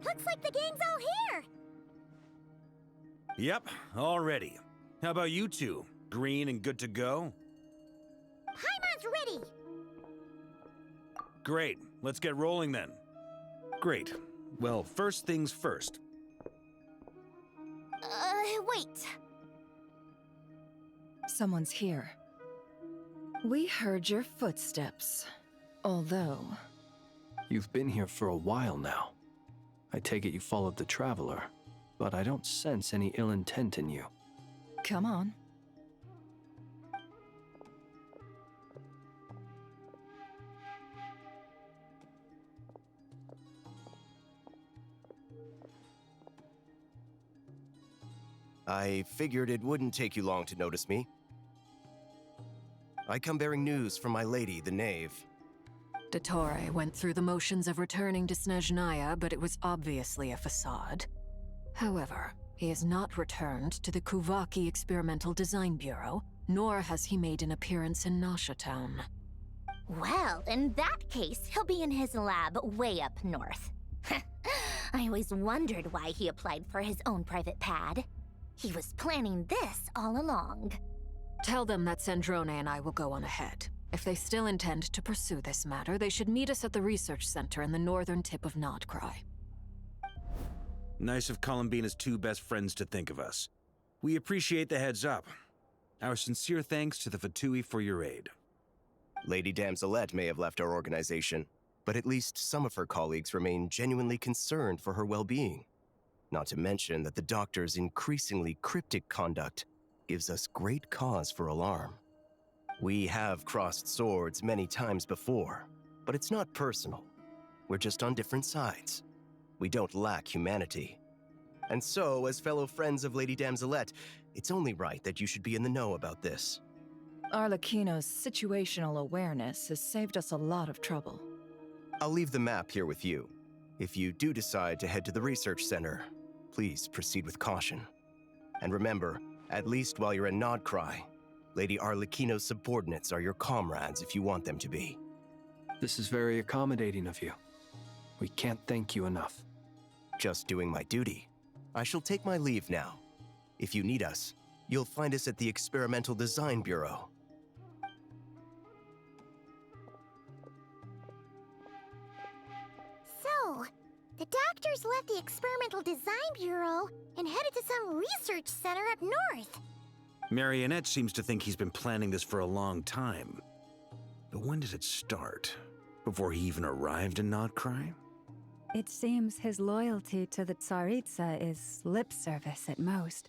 Looks like the gang's all here! Yep, all ready. How about you two? Green and good to go? Paimon's ready! Great, let's get rolling then. Great. Well, first things first. Wait. Someone's here. We heard your footsteps. Although... You've been here for a while now. I take it you followed the Traveler, but I don't sense any ill intent in you. Come on. I figured it wouldn't take you long to notice me. I come bearing news from my lady, the Knave. Dottore went through the motions of returning to Snezhnaya, but it was obviously a facade. However, he has not returned to the Kuvaki Experimental Design Bureau, nor has he made an appearance in Nasha Town. Well, in that case, he'll be in his lab way up north. I always wondered why he applied for his own private pad. He was planning this all along. Tell them that Sandrone and I will go on ahead. If they still intend to pursue this matter, they should meet us at the research center in the northern tip of Nodcry. Nice of Columbina's two best friends to think of us. We appreciate the heads up. Our sincere thanks to the Fatui for your aid. Lady Damselette may have left our organization, but at least some of her colleagues remain genuinely concerned for her well-being. Not to mention that the Doctor's increasingly cryptic conduct gives us great cause for alarm. We have crossed swords many times before, but it's not personal. We're just on different sides. We don't lack humanity. And so, as fellow friends of Lady Damselette, it's only right that you should be in the know about this. Arlecchino's situational awareness has saved us a lot of trouble. I'll leave the map here with you. If you do decide to head to the research center, please proceed with caution. And remember, at least while you're in Nodcry, Lady Arlecchino's subordinates are your comrades if you want them to be. This is very accommodating of you. We can't thank you enough. Just doing my duty. I shall take my leave now. If you need us, you'll find us at the Experimental Design Bureau. So, the Doctors left the Experimental Design Bureau and headed to some research center up north. Marionette seems to think he's been planning this for a long time. But when did it start? Before he even arrived in Nodcry? It seems his loyalty to the Tsaritsa is lip service at most.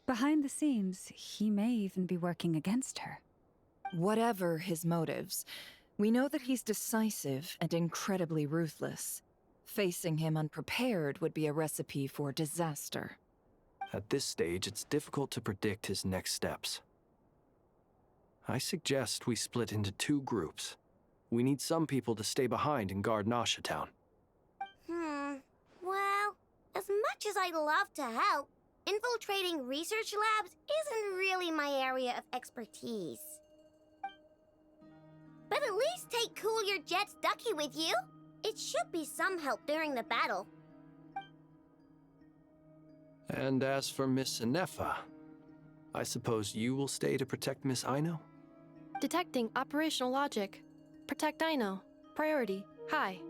Behind the scenes, he may even be working against her. Whatever his motives, we know that he's decisive and incredibly ruthless. Facing him unprepared would be a recipe for disaster. At this stage, it's difficult to predict his next steps. I suggest we split into two groups. We need some people to stay behind and guard Nasha Town. Well, as much as I'd love to help, infiltrating research labs isn't really my area of expertise. But at least take Cool Your Jet's Ducky with you. It should be some help during the battle. And as for Miss Inefa, I suppose you will stay to protect Miss Aino? Detecting operational logic. Protect Aino. Priority. High.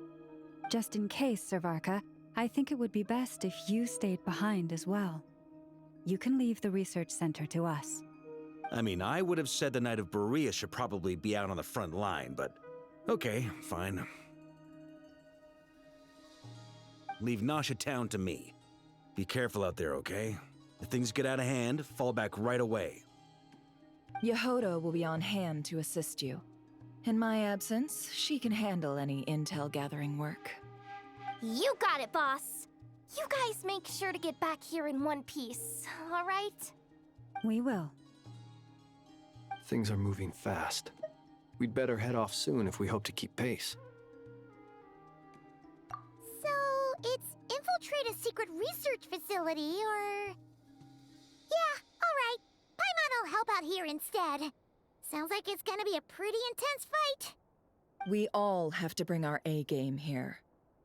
Just in case, Servarka, I think it would be best if you stayed behind as well. You can leave the research center to us. I mean, I would have said the Knight of Berea should probably be out on the front line, but okay, fine. Leave Nasha Town to me. Be careful out there, okay? If things get out of hand, fall back right away. Yehoda will be on hand to assist you. In my absence, she can handle any intel gathering work. You got it, boss. You guys make sure to get back here in one piece, all right? We will. Things are moving fast. We'd better head off soon if we hope to keep pace. So, it's infiltrate a secret research facility, or... Yeah, all right. Paimon will help out here instead. Sounds like it's gonna be a pretty intense fight. We all have to bring our A game here.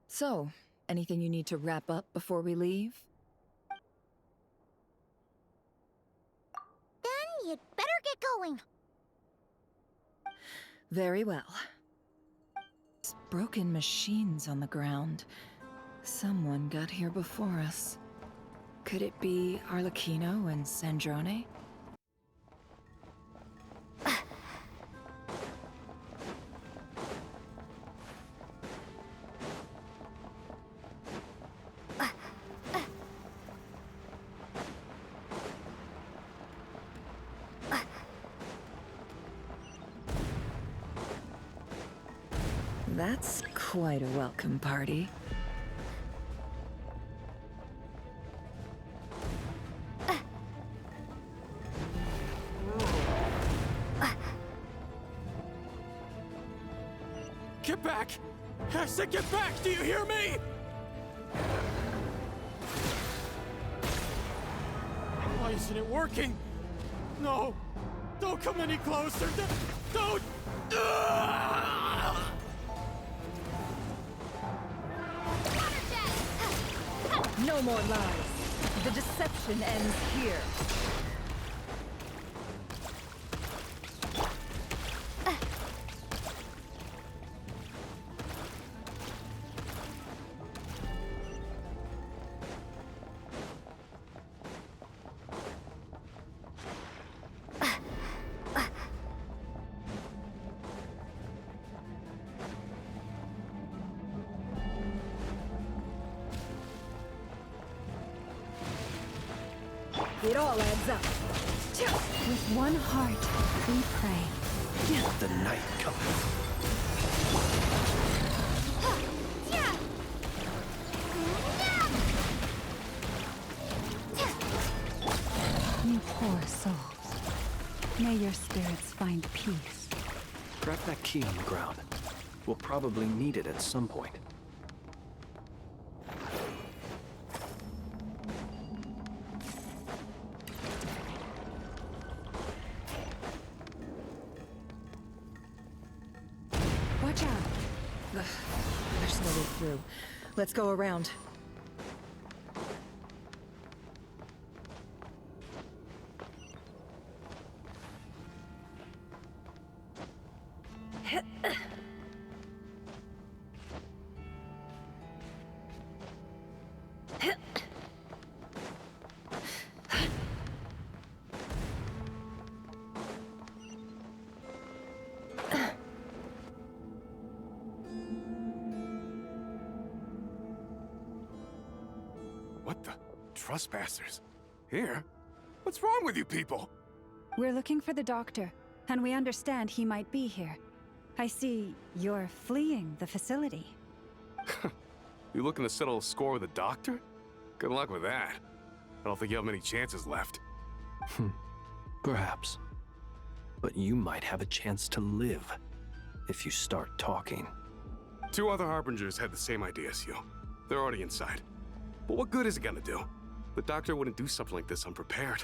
So, Anything you need to wrap up before we leave? Then you'd better get going. Very well. Broken machines on the ground. Someone got here before us. Could it be Arlecchino and Sandrone? That's quite a welcome party. Get back! I said get back! Do you hear me? Why isn't it working? No! Don't come any closer! Don't! No more lies. The deception ends here. It all adds up. With one heart, we pray. The night cometh. You poor souls. May your spirits find peace. Grab that key on the ground. We'll probably need it at some point. Watch out. There's no way through. Let's go around. What the? Trespassers? Here? What's wrong with you people? We're looking for the doctor, and we understand he might be here. I see you're fleeing the facility. You looking to settle a score with a doctor? Good luck with that. I don't think you have many chances left. Perhaps. But you might have a chance to live if you start talking. 2 other Harbingers had the same idea as you. They're already inside. But what good is it gonna do? The doctor wouldn't do something like this unprepared.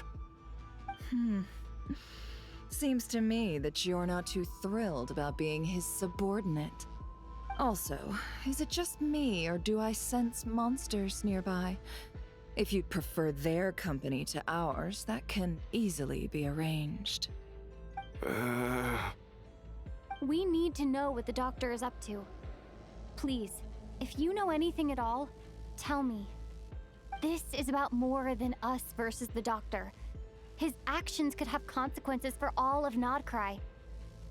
Seems to me that you're not too thrilled about being his subordinate. Also, is it just me, or do I sense monsters nearby? If you'd prefer their company to ours, that can easily be arranged. We need to know what the doctor is up to. Please, if you know anything at all, tell me. This is about more than us versus the doctor. His actions could have consequences for all of Nodcry.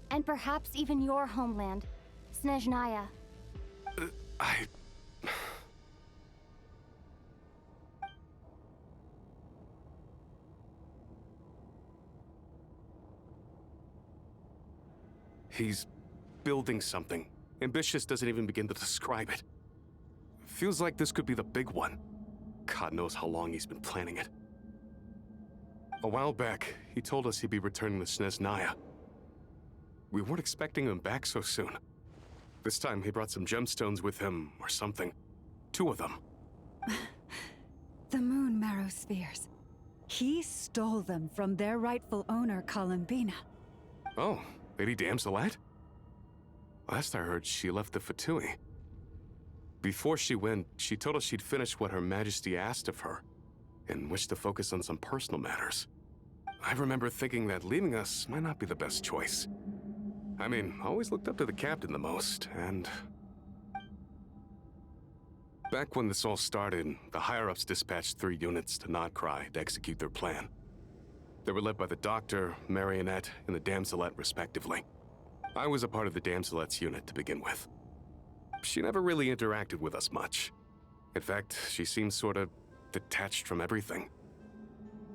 And perhaps even your homeland, Snezhnaya. He's building something. Ambitious doesn't even begin to describe it. Feels like this could be the big one. God knows how long he's been planning it. A while back, he told us he'd be returning to Snezhnaya. We weren't expecting him back so soon. This time he brought some gemstones with him, or something. 2 of them. The moon marrow spheres. He stole them from their rightful owner, Columbina. Oh, Lady Damselette? Last I heard, she left the Fatui. Before she went, she told us she'd finished what Her Majesty asked of her, and wished to focus on some personal matters. I remember thinking that leaving us might not be the best choice. I mean, I always looked up to the captain the most, and... Back when this all started, the higher-ups dispatched 3 units to Nodcry to execute their plan. They were led by the Doctor, Marionette, and the Damselette, respectively. I was a part of the Damselette's unit to begin with. She never really interacted with us much. In fact, she seemed sort of detached from everything.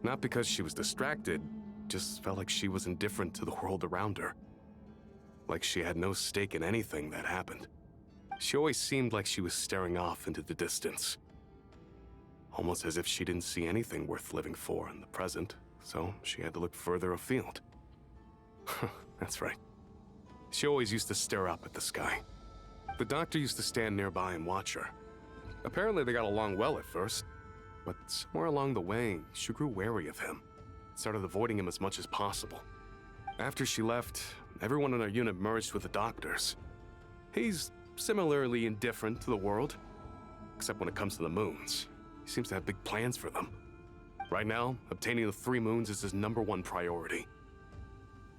Not because she was distracted, just felt like she was indifferent to the world around her. Like she had no stake in anything that happened. She always seemed like she was staring off into the distance. Almost as if she didn't see anything worth living for in the present, so she had to look further afield. That's right. She always used to stare up at the sky. The Doctor used to stand nearby and watch her. Apparently they got along well at first, but somewhere along the way, she grew wary of him, started avoiding him as much as possible. After she left, everyone in our unit merged with the Doctor's. He's similarly indifferent to the world, except when it comes to the moons. He seems to have big plans for them. Right now, obtaining the 3 moons is his #1 priority.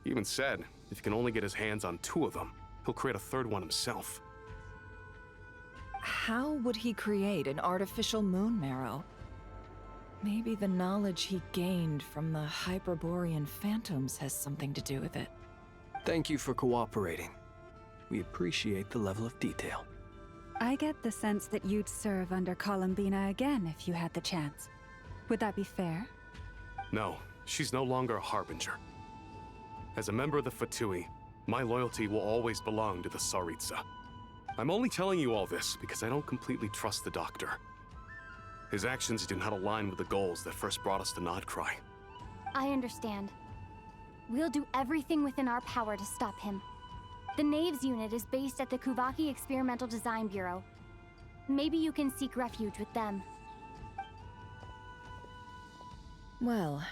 He even said, if he can only get his hands on 2 of them, he'll create a 3rd one himself. How would he create an artificial moon marrow? Maybe the knowledge he gained from the Hyperborean phantoms has something to do with it. Thank you for cooperating. We appreciate the level of detail. I get the sense that you'd serve under Columbina again if you had the chance. Would that be fair? No, she's no longer a Harbinger. As a member of the Fatui, my loyalty will always belong to the Tsaritsa. I'm only telling you all this because I don't completely trust the Doctor. His actions do not align with the goals that first brought us to Nodcry. I understand. We'll do everything within our power to stop him. The Knaves unit is based at the Kuvaki Experimental Design Bureau. Maybe you can seek refuge with them. Well,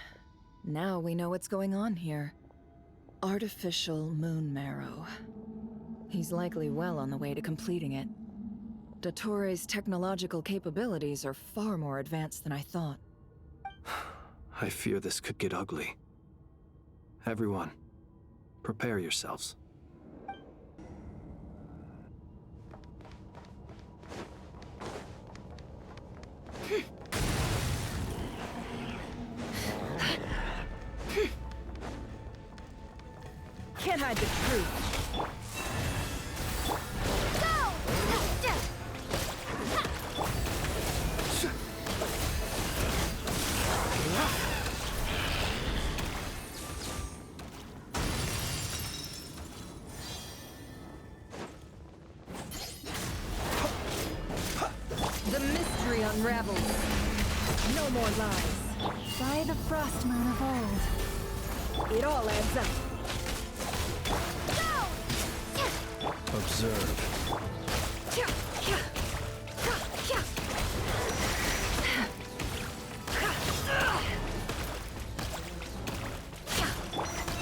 now we know what's going on here. Artificial moon marrow. He's likely well on the way to completing it. Dottore's technological capabilities are far more advanced than I thought. I fear this could get ugly. Everyone, prepare yourselves. Can't hide the truth. The mystery unravels. No more lies. By the frost moon of old. It all adds up. Observe.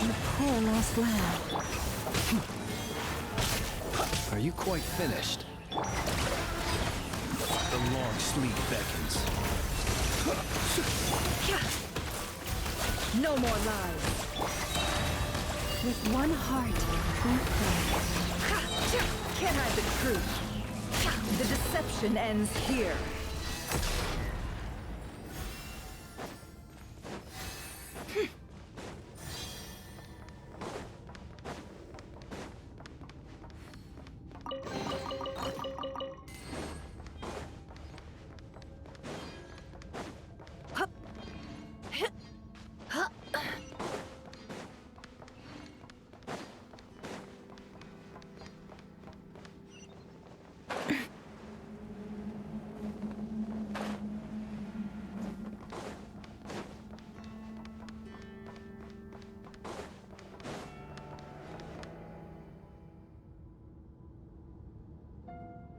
The poor lost lamb. Are you quite finished? The long sleep beckons. No more lies. With one heart, we pray. Can't hide the truth. The deception ends here.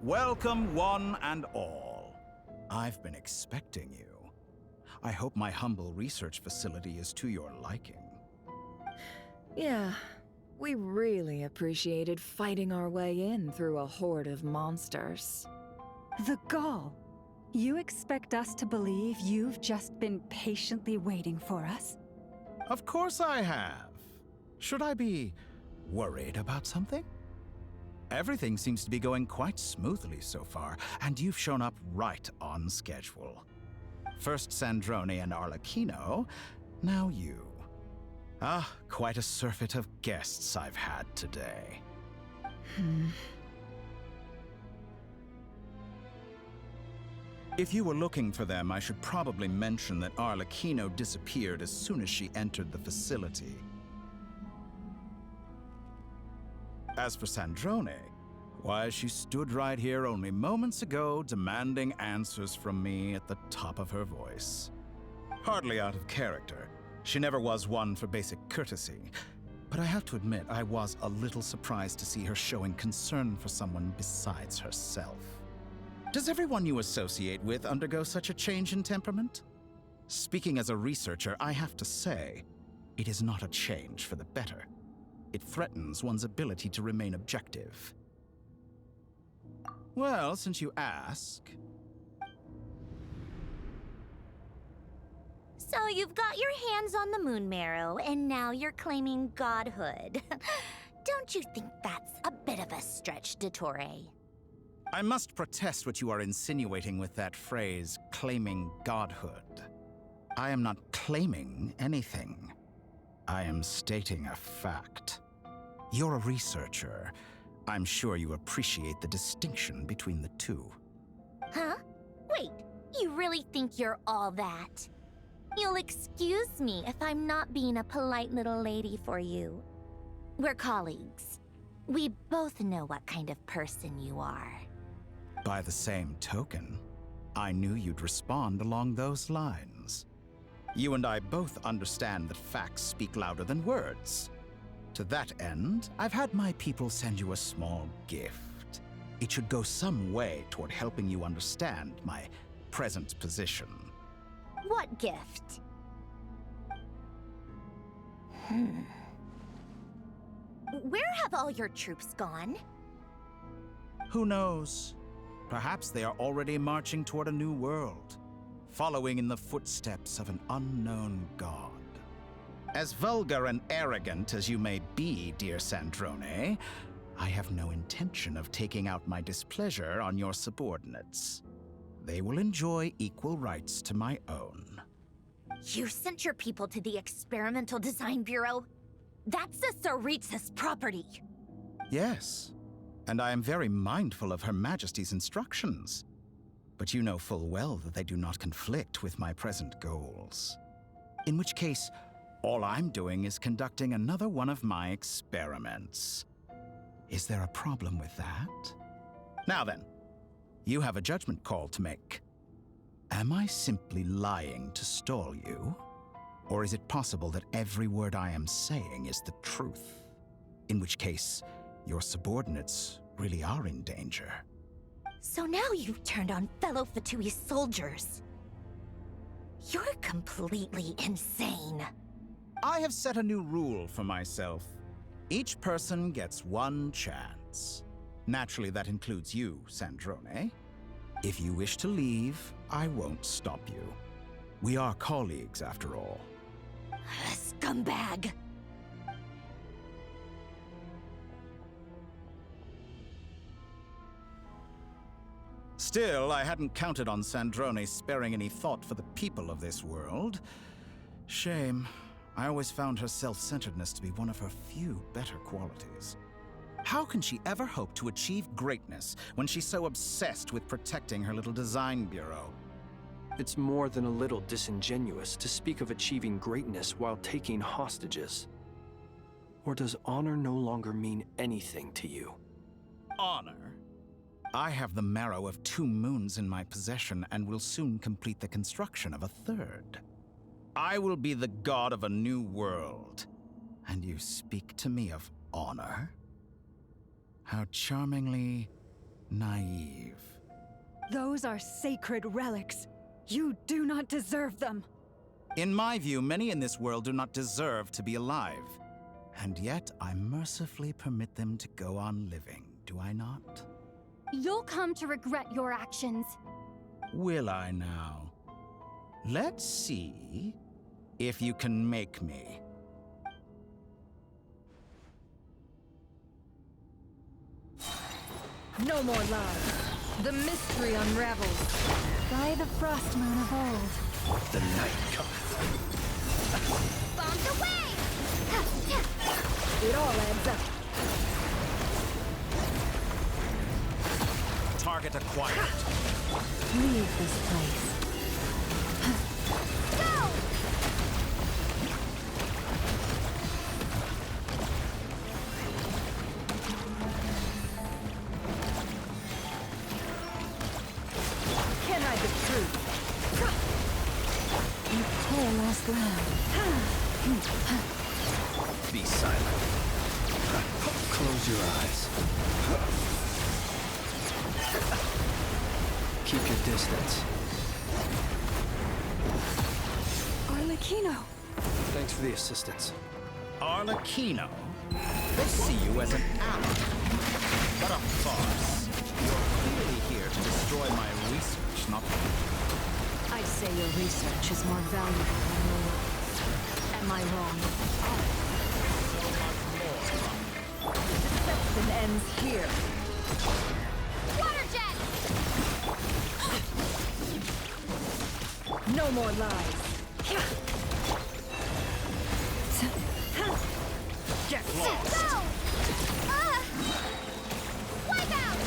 Welcome, one and all. I've been expecting you. I hope my humble research facility is to your liking. Yeah, we really appreciated fighting our way in through a horde of monsters. The gall. You expect us to believe you've just been patiently waiting for us? Of course I have. Should I be worried about something? Everything seems to be going quite smoothly so far, and you've shown up right on schedule. First Sandrone and Arlecchino, now you. Ah, quite a surfeit of guests I've had today. If you were looking for them, I should probably mention that Arlecchino disappeared as soon as she entered the facility. As for Sandrone, why, she stood right here only moments ago demanding answers from me at the top of her voice. Hardly out of character. She never was one for basic courtesy. But I have to admit, I was a little surprised to see her showing concern for someone besides herself. Does everyone you associate with undergo such a change in temperament? Speaking as a researcher, I have to say, it is not a change for the better. It threatens one's ability to remain objective. Well, since you ask... So you've got your hands on the moon marrow, and now you're claiming godhood. Don't you think that's a bit of a stretch, Dottore? I must protest what you are insinuating with that phrase, claiming godhood. I am not claiming anything. I am stating a fact. You're a researcher. I'm sure you appreciate the distinction between the two. Huh? Wait, you really think you're all that? You'll excuse me if I'm not being a polite little lady for you. We're colleagues. We both know what kind of person you are. By the same token, I knew you'd respond along those lines. You and I both understand that facts speak louder than words. To that end, I've had my people send you a small gift. It should go some way toward helping you understand my present position. What gift? Where have all your troops gone? Who knows? Perhaps they are already marching toward a new world, following in the footsteps of an unknown god. As vulgar and arrogant as you may be, dear Sandrone, I have no intention of taking out my displeasure on your subordinates. They will enjoy equal rights to my own. You sent your people to the Experimental Design Bureau? That's the Tsaritsa's property. Yes, and I am very mindful of Her Majesty's instructions. But you know full well that they do not conflict with my present goals. In which case, all I'm doing is conducting another one of my experiments. Is there a problem with that? Now then, you have a judgment call to make. Am I simply lying to stall you? Or is it possible that every word I am saying is the truth? In which case, your subordinates really are in danger. So now you've turned on fellow Fatui soldiers. You're completely insane. I have set a new rule for myself. Each person gets one chance. Naturally, that includes you, Sandrone. If you wish to leave, I won't stop you. We are colleagues, after all. Scumbag! Still, I hadn't counted on Sandrone sparing any thought for the people of this world. Shame. I always found her self-centeredness to be one of her few better qualities. How can she ever hope to achieve greatness when she's so obsessed with protecting her little design bureau? It's more than a little disingenuous to speak of achieving greatness while taking hostages. Or does honor no longer mean anything to you? Honor? I have the marrow of 2 moons in my possession and will soon complete the construction of a 3rd. I will be the god of a new world. And you speak to me of honor? How charmingly naive. Those are sacred relics. You do not deserve them. In my view, many in this world do not deserve to be alive. And yet, I mercifully permit them to go on living, do I not? You'll come to regret your actions. Will I now? Let's see if you can make me. No more lies. The mystery unravels. By the frost moon of old. The night cometh. Bombs away! It all adds up. Target acquired. Leave this place. Go! Can't hide the truth. You poor lost lamb. Be silent. Close your eyes. Keep your distance. Arlecchino! Thanks for the assistance. Arlecchino? They see you as an ally. What a farce. You're clearly here to destroy my research, not me. I'd say your research is more valuable than your life. Am I wrong? Deception ends here. Water jet! No more lies. Get lost! Go! Wipe out!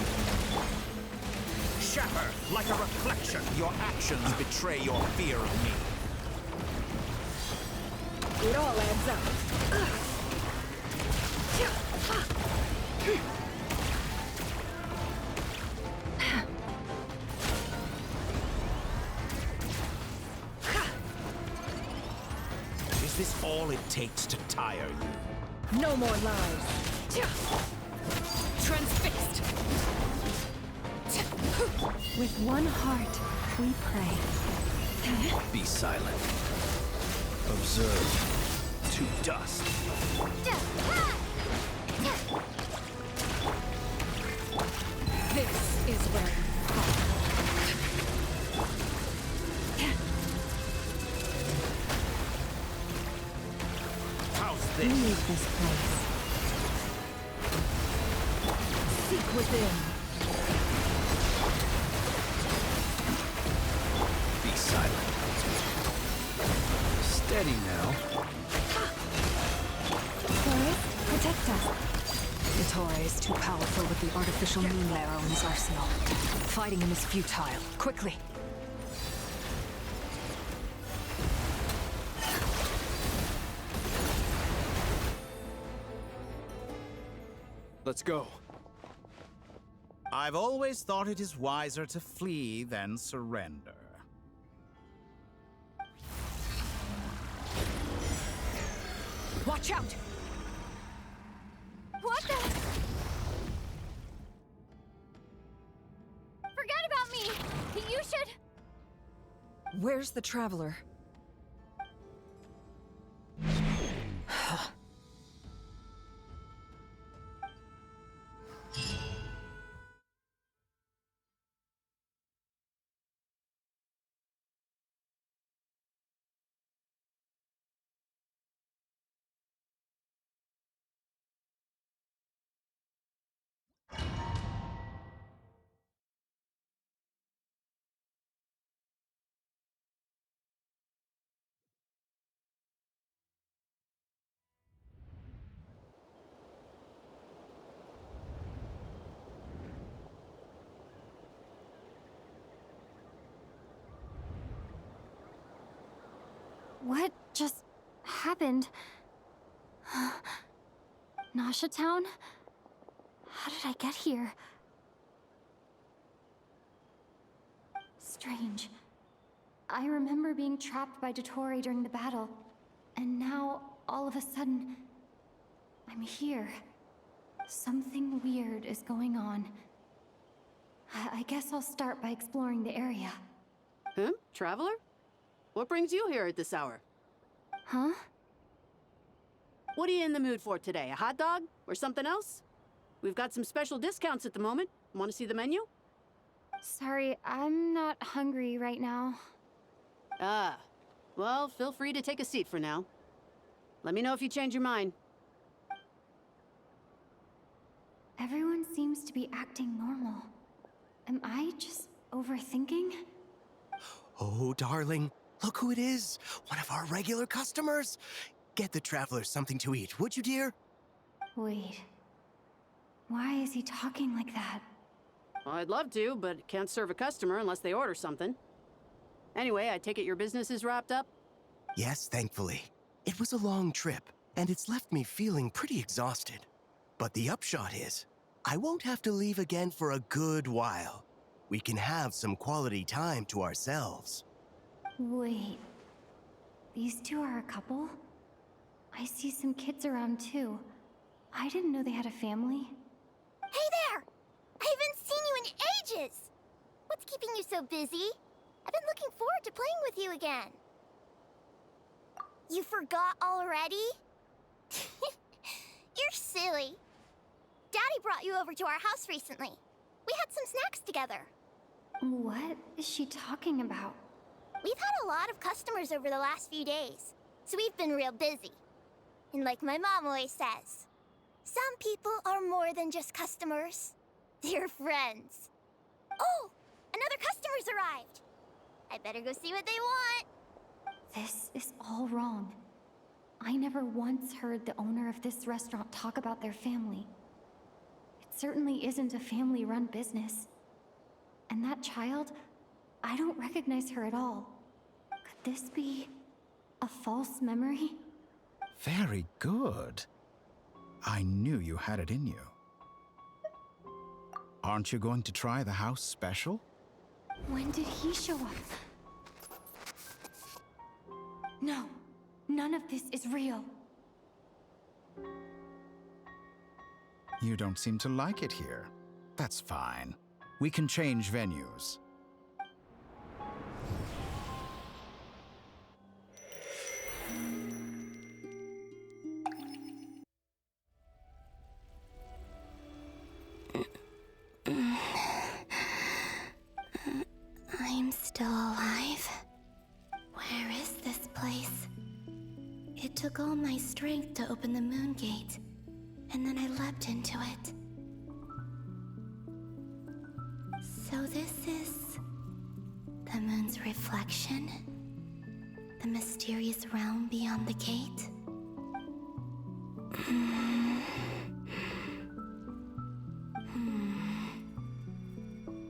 Shatter like a reflection. Your actions betray your fear of me. It all adds up. Is this all it takes to tire you? No more lies. Transfixed! With one heart, we pray. Be silent. Observe. To dust. This is where you fall. How's this? Leave this place. Seek within. Be silent. Steady now. Forest, protect us. Dottore is too powerful with the artificial moon arrow in his arsenal. Fighting him is futile. Quickly! Let's go. I've always thought it is wiser to flee than surrender. Watch out! What the? Forget about me! You should... Where's the traveler? What just happened? Nasha Town? How did I get here? Strange. I remember being trapped by Dottore during the battle, and now, all of a sudden, I'm here. Something weird is going on. I guess I'll start by exploring the area. Huh? Traveler? What brings you here at this hour? Huh? What are you in the mood for today? A hot dog? Or something else? We've got some special discounts at the moment. Want to see the menu? Sorry, I'm not hungry right now. Ah. Well, feel free to take a seat for now. Let me know if you change your mind. Everyone seems to be acting normal. Am I just overthinking? Oh, darling, look who it is. One of our regular customers. Get the travelers something to eat, would you, dear? Wait. Why is he talking like that? Well, I'd love to, but can't serve a customer unless they order something. Anyway, I take it your business is wrapped up? Yes, thankfully. It was a long trip, and it's left me feeling pretty exhausted. But the upshot is, I won't have to leave again for a good while. We can have some quality time to ourselves. Wait. These two are a couple? I see some kids around too. I didn't know they had a family. Hey there! I haven't seen you in ages! What's keeping you so busy? I've been looking forward to playing with you again. You forgot already? You're silly. Daddy brought you over to our house recently. We had some snacks together. What is she talking about? We've had a lot of customers over the last few days, so we've been real busy. And like my mom always says, some people are more than just customers. They're friends. Oh, another customer's arrived. I better go see what they want. This is all wrong. I never once heard the owner of this restaurant talk about their family. It certainly isn't a family-run business. And that child, I don't recognize her at all. Could this be a false memory? Very good. I knew you had it in you. Aren't you going to try the house special? When did he show up? No, none of this is real. You don't seem to like it here. That's fine. We can change venues. I'm still alive. Where is this place? It took all my strength to open the moon gate, and then I leapt into it. So this is the moon's reflection? The mysterious realm beyond the gate?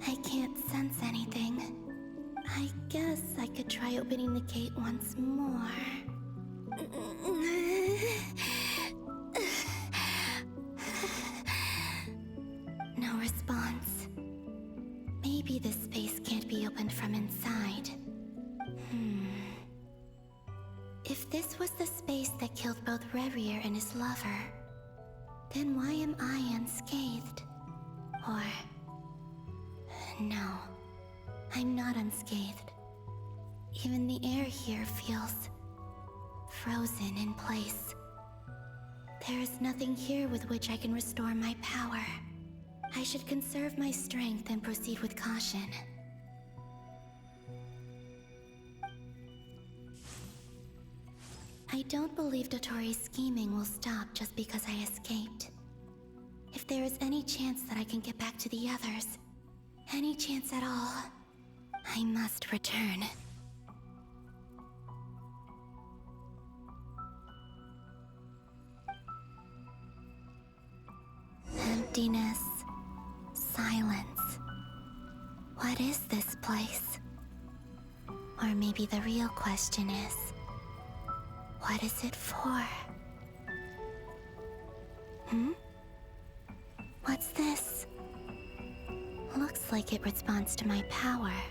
I can't sense anything. I guess I could try opening the gate once more. No response. Maybe this space can't be opened from inside. If this was the space that killed both Revier and his lover, then why am I unscathed? Or... no, I'm not unscathed. Even the air here feels frozen in place. There is nothing here with which I can restore my power. I should conserve my strength and proceed with caution. I don't believe Dotori's scheming will stop just because I escaped. If there is any chance that I can get back to the others, any chance at all, I must return. Emptiness, silence. What is this place? Or maybe the real question is, what is it for? What's this? Looks like it responds to my power.